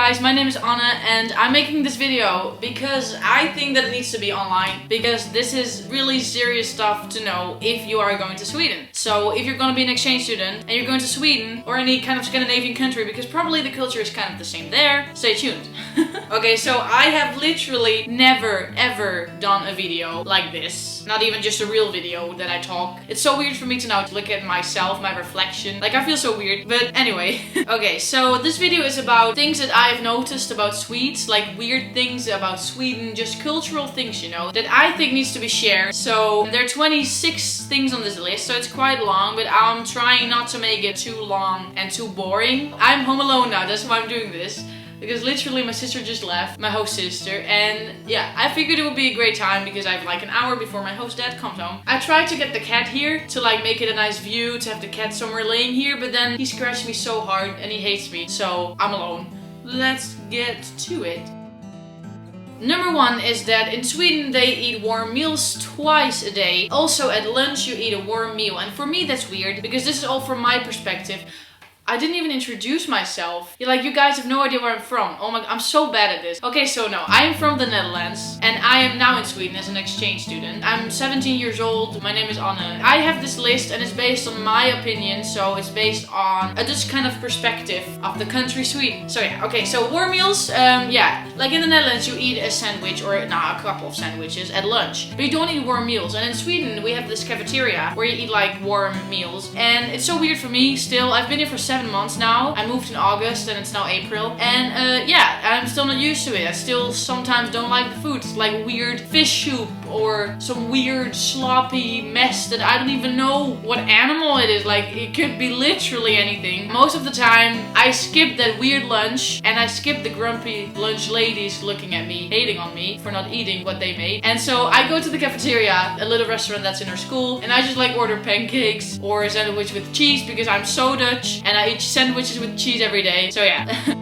guys, my name is Anna and I'm making this video because I think that it needs to be online, because this is really serious stuff to know if you are going to Sweden. So if you're going to be an exchange student and you're going to Sweden or any kind of Scandinavian country, because probably the culture is kind of the same there, stay tuned. Okay, so I have literally never ever done a video like this. Not even just a real video that I talk. It's so weird for me to now look at myself, my reflection. Like, I feel so weird. But anyway. Okay, so this video is about things that I've noticed about Swedes. Like weird things about Sweden. Just cultural things, you know, that I think needs to be shared. So there are 26 things on this list. So it's quite long. But I'm trying not to make it too long and too boring. I'm home alone now. That's why I'm doing this. Because literally my sister just left, my host sister, and yeah, I figured it would be a great time because I have like an hour before my host dad comes home. I tried to get the cat here to like make it a nice view, to have the cat somewhere laying here, but then he scratched me so hard and he hates me, so I'm alone. Let's get to it. Number one is that in Sweden they eat warm meals twice a day. Also at lunch you eat a warm meal, and for me that's weird because this is all from my perspective. I didn't even introduce myself. Like, you guys have no idea where I'm from. Oh my god, I'm so bad at this. Okay, so no, I am from the Netherlands and I am now in Sweden as an exchange student. I'm 17 years old. My name is Anna. I have this list and it's based on my opinion, so it's based on a Dutch kind of perspective of the country Sweden. So yeah, okay, so warm meals, yeah, like in the Netherlands you eat a sandwich or a couple of sandwiches at lunch, but you don't eat warm meals. And in Sweden we have this cafeteria where you eat like warm meals, and it's so weird for me still. I've been here for 7 months now. I moved in August and it's now April, and yeah, I'm still not used to it. I still sometimes don't like the food. It's like weird fish soup or some weird sloppy mess that I don't even know what animal it is. Like, it could be literally anything. Most of the time I skip that weird lunch and I skip the grumpy lunch ladies looking at me, hating on me for not eating what they made. And so I go to the cafeteria, a little restaurant that's in our school, and I just like order pancakes or a sandwich with cheese because I'm so Dutch and I eat sandwiches with cheese every day. So yeah.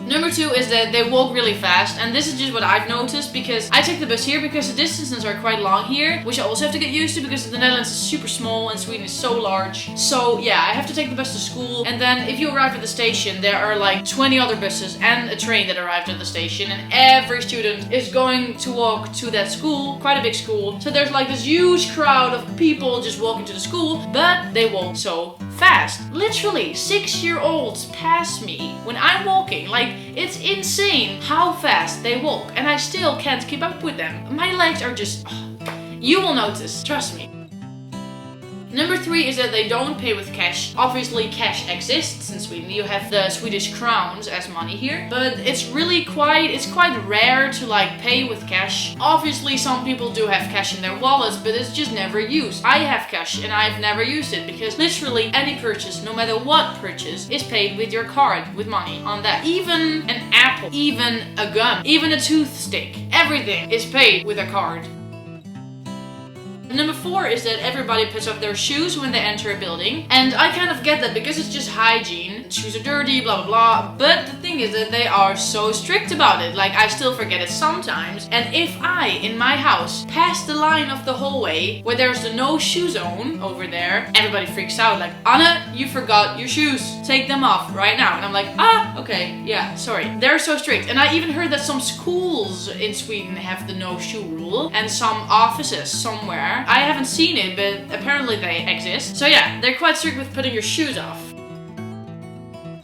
Number two is that they walk really fast, and this is just what I've noticed because I take the bus here because the distances are quite long here, which I also have to get used to because the Netherlands is super small and Sweden is so large. So yeah, I have to take the bus to school, and then if you arrive at the station there are like 20 other buses and a train that arrived at the station, and every student is going to walk to that school, quite a big school. So there's like this huge crowd of people just walking to the school, but they walk so fast. Literally 6-year-olds pass me when I'm walking. Like, it's insane how fast they walk, and I still can't keep up with them. My legs are just... You will notice, trust me. Number three is that they don't pay with cash. Obviously cash exists in Sweden. You have the Swedish crowns as money here, but it's quite rare to like pay with cash. Obviously some people do have cash in their wallets, but it's just never used. I have cash and I've never used it because literally any purchase, no matter what purchase, is paid with your card, with money on that. Even an apple, even a gum, even a toothstick, everything is paid with a card. Number four is that everybody puts up their shoes when they enter a building. And I kind of get that because it's just hygiene. Shoes are dirty, blah blah blah. But the thing is that they are so strict about it. Like, I still forget it sometimes. And if I, in my house, pass the line of the hallway where there's the no shoe zone over there, everybody freaks out. Like, Anna, you forgot your shoes. Take them off right now. And I'm like, okay, yeah, sorry. They're so strict. And I even heard that some schools in Sweden have the no shoe rule. And some offices somewhere. I haven't seen it, but apparently they exist. So yeah, they're quite strict with putting your shoes off.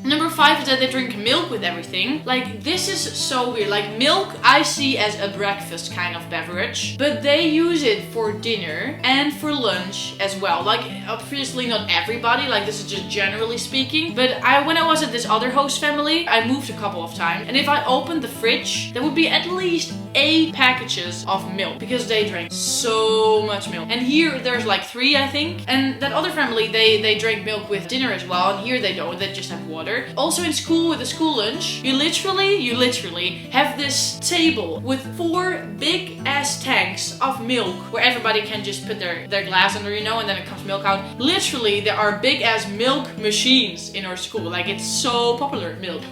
Number five is that they drink milk with everything. Like, this is so weird. Like, milk I see as a breakfast kind of beverage, but they use it for dinner and for lunch as well. Like, obviously not everybody, like this is just generally speaking, but when I was at this other host family, I moved a couple of times, and if I opened the fridge, there would be at least 8 packages of milk because they drank so much milk. And here there's like 3, I think. And that other family, they drank milk with dinner as well, and here they don't, they just have water. Also in school with the school lunch, you literally have this table with 4 big ass tanks of milk where everybody can just put their glass under, you know, and then it comes milk out. Literally there are big ass milk machines in our school. Like, it's so popular, milk.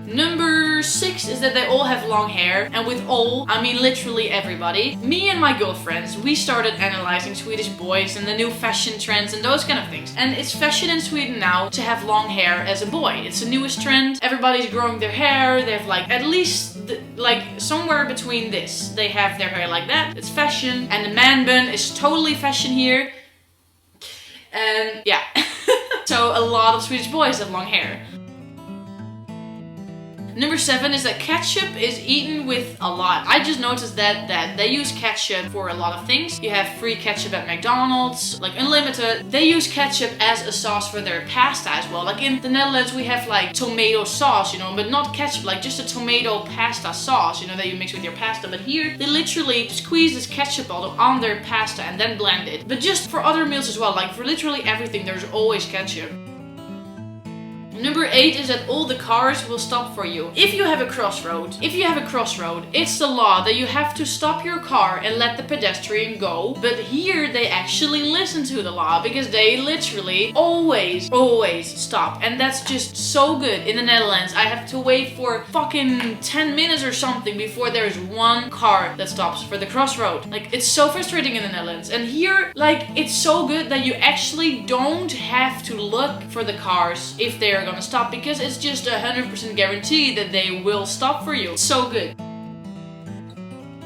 Number Number 6 is that they all have long hair, and with all, I mean literally everybody. Me and my girlfriends, we started analyzing Swedish boys and the new fashion trends and those kind of things. And it's fashion in Sweden now to have long hair as a boy. It's the newest trend. Everybody's growing their hair. They have like at least like somewhere between this. They have their hair like that. It's fashion. And the man bun is totally fashion here. And yeah. So a lot of Swedish boys have long hair. Number 7 is that ketchup is eaten with a lot. I just noticed that they use ketchup for a lot of things. You have free ketchup at McDonald's, like unlimited. They use ketchup as a sauce for their pasta as well. Like in the Netherlands we have like tomato sauce, you know, but not ketchup, like just a tomato pasta sauce, you know, that you mix with your pasta. But here they literally squeeze this ketchup bottle on their pasta and then blend it. But just for other meals as well, like for literally everything there's always ketchup. Number 8 is that all the cars will stop for you. If you have a crossroad, it's the law that you have to stop your car and let the pedestrian go. But here they actually listen to the law because they literally always stop. And that's just so good. In the Netherlands, I have to wait for fucking 10 minutes or something before there's one car that stops for the crossroad. Like, it's so frustrating in the Netherlands. And here, like, it's so good that you actually don't have to look for the cars if they're gonna stop, because it's just 100% guarantee that they will stop for you. So good.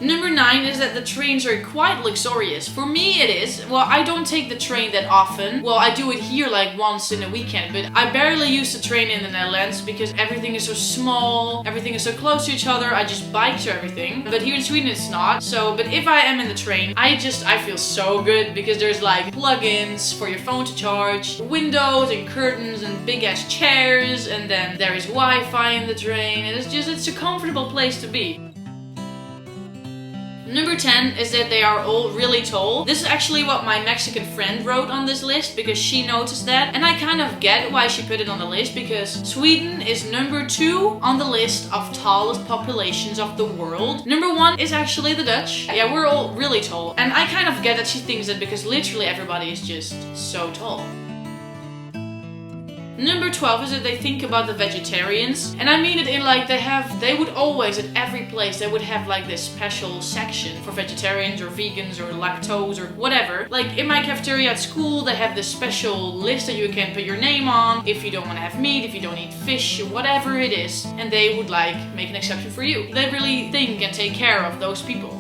Number 9 is that the trains are quite luxurious. For me it is. Well, I don't take the train that often. Well, I do it here like once in a weekend, but I barely use the train in the Netherlands because everything is so small, everything is so close to each other. I just bike to everything. But here in Sweden it's not. So, but if I am in the train, I feel so good because there's like plugins for your phone to charge, windows and curtains and big ass chairs, and then there is Wi-Fi in the train, and it's a comfortable place to be. Number 10 is that they are all really tall. This is actually what my Mexican friend wrote on this list because she noticed that. And I kind of get why she put it on the list, because Sweden is number 2 on the list of tallest populations of the world. Number 1 is actually the Dutch. Yeah, we're all really tall. And I kind of get that she thinks that because literally everybody is just so tall. Number 12 is that they think about the vegetarians, and I mean it in like they would always, at every place, they would have like this special section for vegetarians or vegans or lactose or whatever. Like in my cafeteria at school, they have this special list that you can put your name on if you don't want to have meat, if you don't eat fish, whatever it is, and they would like make an exception for you. They really think and take care of those people.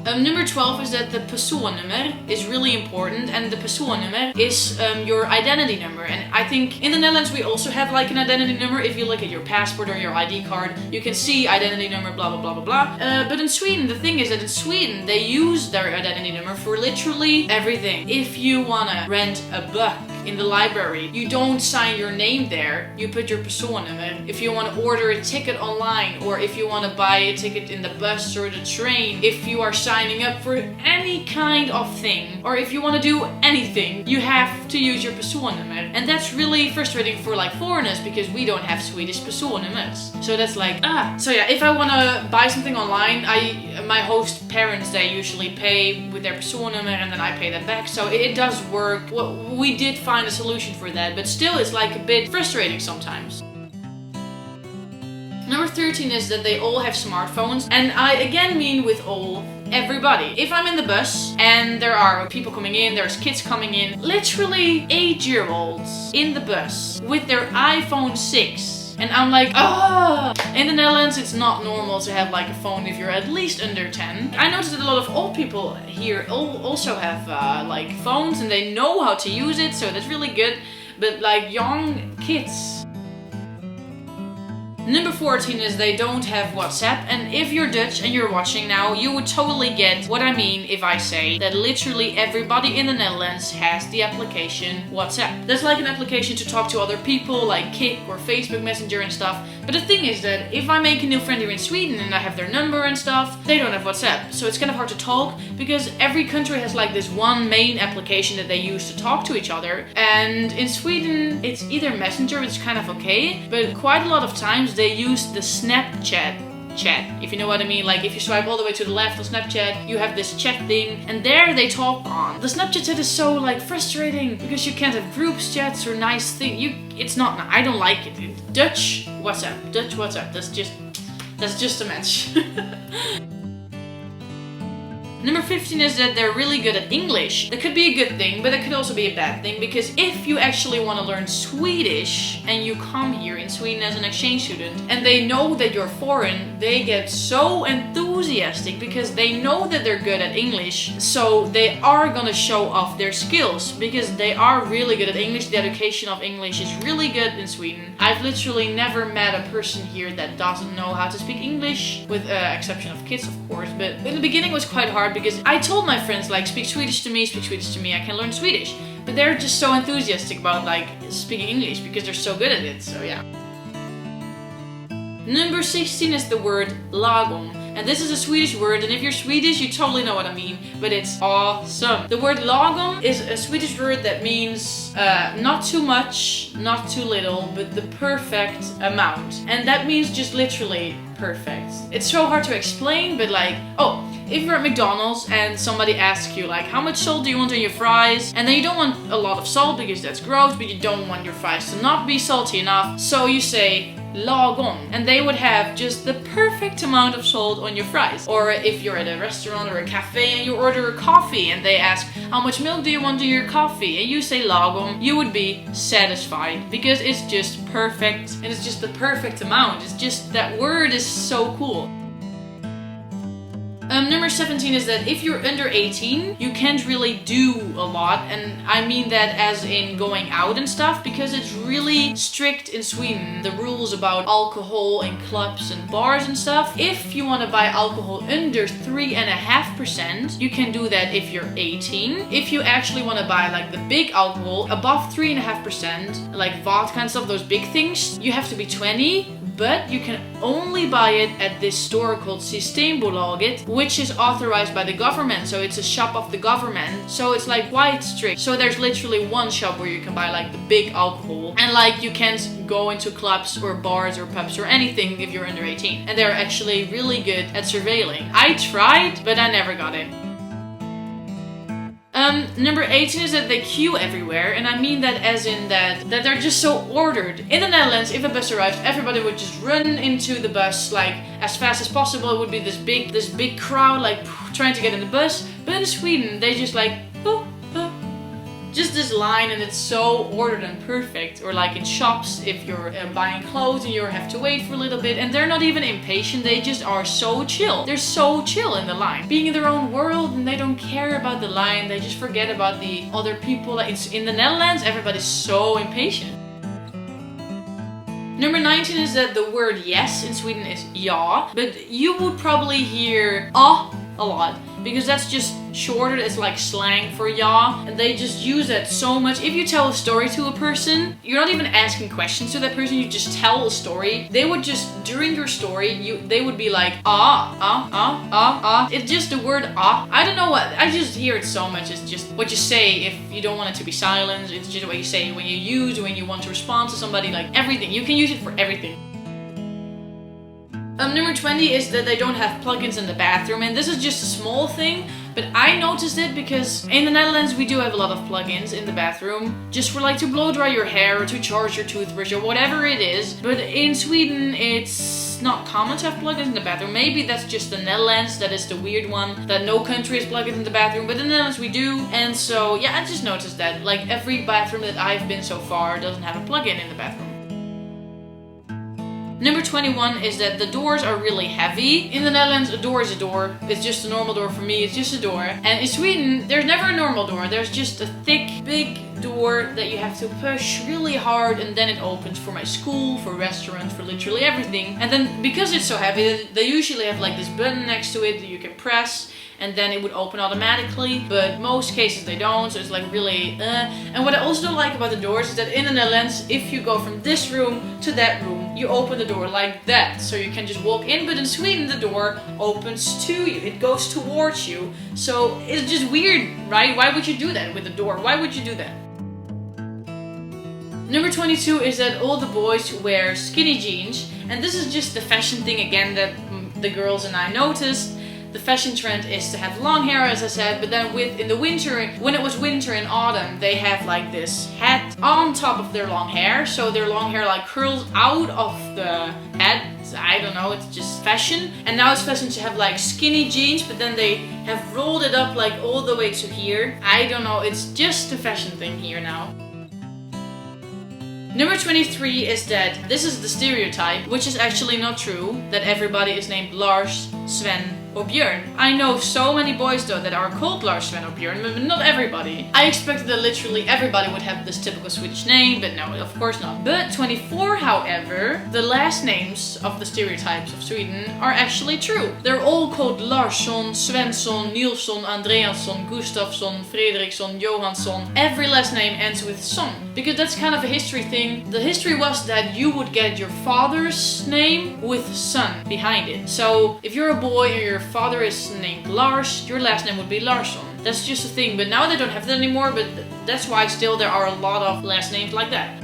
Number 12 is that the personnummer is really important, and the personnummer is your identity number. And I think in the Netherlands we also have like an identity number. If you look at your passport or your ID card, you can see identity number blah blah blah blah blah. But in Sweden, the thing is that in Sweden they use their identity number for literally everything. If you wanna rent a book in the library, you don't sign your name there, you put your personnummer. If you want to order a ticket online, or if you want to buy a ticket in the bus or the train, if you are signing up for any kind of thing, or if you want to do anything, you have to use your personnummer. And that's really frustrating for like foreigners because we don't have Swedish personnummers. So that's like, So yeah, if I want to buy something online, my host parents, they usually pay with their personnummer and then I pay that back. So it does work. Well, we did find a solution for that, but still it's like a bit frustrating sometimes. Number 13 is that they all have smartphones, and I again mean with all, everybody. If I'm in the bus and there are people coming in, there's kids coming in, literally 8-year-olds in the bus with their iPhone 6. And I'm like, In the Netherlands, it's not normal to have like a phone if you're at least under 10. I noticed that a lot of old people here also have like phones and they know how to use it, so that's really good. But like young kids. Number 14 is they don't have WhatsApp, and if you're Dutch and you're watching now, you would totally get what I mean if I say that literally everybody in the Netherlands has the application WhatsApp. That's like an application to talk to other people, like Kik or Facebook Messenger and stuff. But the thing is that if I make a new friend here in Sweden and I have their number and stuff, they don't have WhatsApp. So it's kind of hard to talk because every country has like this one main application that they use to talk to each other. And in Sweden, it's either Messenger, which is kind of okay, but quite a lot of times they use the Snapchat chat, if you know what I mean. Like if you swipe all the way to the left on Snapchat, you have this chat thing, and there they talk on. The Snapchat chat is so like frustrating because you can't have groups chats or nice thing. It's not. I don't like it. Dutch WhatsApp. That's just a match. Number 15 is that they're really good at English. That could be a good thing, but it could also be a bad thing, because if you actually want to learn Swedish and you come here in Sweden as an exchange student and they know that you're foreign, they get so enthusiastic because they know that they're good at English, so they are gonna show off their skills because they are really good at English. The education of English is really good in Sweden. I've literally never met a person here that doesn't know how to speak English, with exception of kids, of course, but in the beginning it was quite hard because I told my friends, like, speak Swedish to me, I can learn Swedish. But they're just so enthusiastic about like speaking English because they're so good at it, so yeah. Number 16 is the word lagom. And this is a Swedish word, and if you're Swedish, you totally know what I mean, but it's awesome. The word lagom is a Swedish word that means not too much, not too little, but the perfect amount. And that means just literally perfect. It's so hard to explain, but like, oh, if you're at McDonald's and somebody asks you like, how much salt do you want on your fries? And then you don't want a lot of salt because that's gross, but you don't want your fries to not be salty enough. So you say lagom, and they would have just the perfect amount of salt on your fries. Or if you're at a restaurant or a cafe and you order a coffee and they ask, how much milk do you want in your coffee? And you say lagom, you would be satisfied because it's just perfect, and it's just the perfect amount. It's just, that word is so cool. Number 17 is that if you're under 18, you can't really do a lot, and I mean that as in going out and stuff, because it's really strict in Sweden, the rules about alcohol and clubs and bars and stuff. If you want to buy alcohol under 3.5%, you can do that if you're 18. If you actually want to buy like the big alcohol above 3.5%, like vodka and stuff, those big things, you have to be 20. But you can only buy it at this store called Systembolaget, which is authorized by the government, so it's a shop of the government, so it's like quite strict. So there's literally one shop where you can buy like the big alcohol, and like you can't go into clubs or bars or pubs or anything if you're under 18. And they're actually really good at surveilling. I tried, but I never got in. Number 18 is that they queue everywhere, and I mean that as in that they're just so ordered. In the Netherlands, if a bus arrives, everybody would just run into the bus like as fast as possible. It would be this big crowd like trying to get in the bus. But in Sweden, they just like just this line, and it's so ordered and perfect. Or like in shops, if you're buying clothes and you have to wait for a little bit, and they're not even impatient, they just are so chill. They're so chill in the line, being in their own world, and they don't care about the line. They just forget about the other people. It's in the Netherlands, everybody's so impatient. Number 19 is that the word yes in Sweden is ja, but you would probably hear a lot, because that's just shorter. It's like slang for ja, and they just use that so much. If you tell a story to a person, you're not even asking questions to that person, you just tell a story. They would just, during your story, they would be like It's just the word I don't know what, I just hear it so much. It's just what you say if you don't want it to be silent. It's just what you say when you want to respond to somebody, like everything. You can use it for everything. Number 20 is that they don't have plugins in the bathroom, and this is just a small thing, but I noticed it because in the Netherlands we do have a lot of plugins in the bathroom, just for like to blow dry your hair or to charge your toothbrush or whatever it is. But in Sweden it's not common to have plugins in the bathroom. Maybe that's just the Netherlands, that is the weird one, that no country has plugins in the bathroom, but in the Netherlands we do. And so yeah, I just noticed that like every bathroom that I've been so far doesn't have a plugin in the bathroom. Number 21 is that the doors are really heavy. In the Netherlands, a door is a door. It's just a normal door for me, it's just a door. And in Sweden, there's never a normal door. There's just a thick, big door that you have to push really hard, and then it opens for my school, for restaurants, for literally everything. And then because it's so heavy, they usually have like this button next to it that you can press, and then it would open automatically, but most cases they don't, so it's like really And what I also don't like about the doors is that in the Netherlands, if you go from this room to that room, you open the door like that, so you can just walk in. But in Sweden the door opens to you, it goes towards you, so it's just weird, right? Why would you do that with the door? Why would you do that? Number 22 is that all the boys wear skinny jeans, and this is just the fashion thing again that the girls and I noticed, the fashion trend is to have long hair, as I said, but then in the winter, when it was winter and autumn, they have like this hat on top of their long hair, so their long hair like curls out of the head. I don't know, it's just fashion. And now it's fashion to have like skinny jeans, but then they have rolled it up like all the way to here. I don't know, it's just a fashion thing here now. Number 23 is that this is the stereotype, which is actually not true, that everybody is named Lars, Sven or Björn. I know so many boys though that are called Lars, Sven or Björn, but not everybody. I expected that literally everybody would have this typical Swedish name, but no, of course not. But 24, however, the last names of the stereotypes of Sweden are actually true. They're all called Larsson, Svensson, Nilsson, Andreasson, Gustafsson, Fredriksson, Johansson. Every last name ends with son, because that's kind of a history thing. The history was that you would get your father's name with son behind it. So if you're a boy and your father is named Lars, your last name would be Larsson. That's just a thing, but now they don't have that anymore, but that's why still there are a lot of last names like that.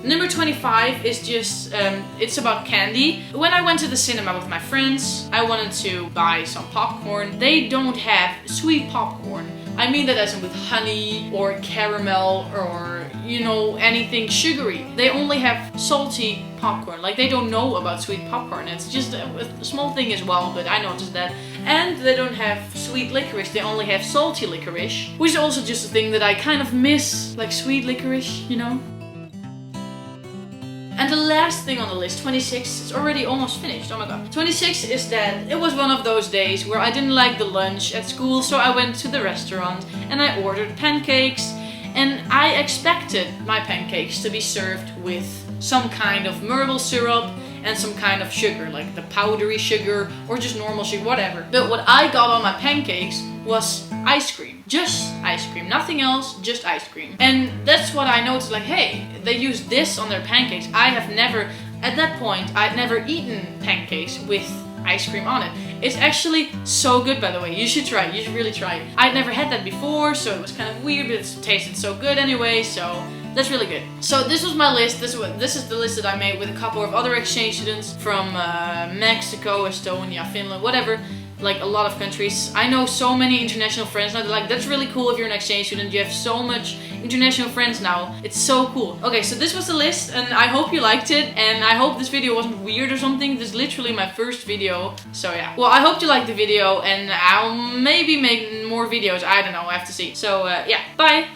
Number 25 is just, it's about candy. When I went to the cinema with my friends, I wanted to buy some popcorn. They don't have sweet popcorn. I mean that as in with honey or caramel or, you know, anything sugary. They only have salty popcorn. Like, they don't know about sweet popcorn. It's just a small thing as well, but I noticed that. And they don't have sweet licorice. They only have salty licorice, which is also just a thing that I kind of miss, like sweet licorice, you know? And the last thing on the list, 26, it's already almost finished, oh my god. 26 is that it was one of those days where I didn't like the lunch at school, so I went to the restaurant and I ordered pancakes. And I expected my pancakes to be served with some kind of maple syrup and some kind of sugar, like the powdery sugar or just normal sugar, whatever. But what I got on my pancakes was ice cream. Just ice cream, nothing else, just ice cream. And that's what I noticed, like, hey, they use this on their pancakes. I have never, at that point, I'd never eaten pancakes with ice cream on it. It's actually so good, by the way. You should try it, you should really try it. I'd never had that before, so it was kind of weird, but it tasted so good anyway, so that's really good. So this was my list. This is the list that I made with a couple of other exchange students from Mexico, Estonia, Finland, whatever. Like a lot of countries. I know so many international friends now. They're like, that's really cool if you're an exchange student. You have so much international friends now. It's so cool. Okay, so this was the list and I hope you liked it. And I hope this video wasn't weird or something. This is literally my first video. So yeah. Well, I hope you liked the video and I'll maybe make more videos. I don't know. I have to see. So yeah, bye.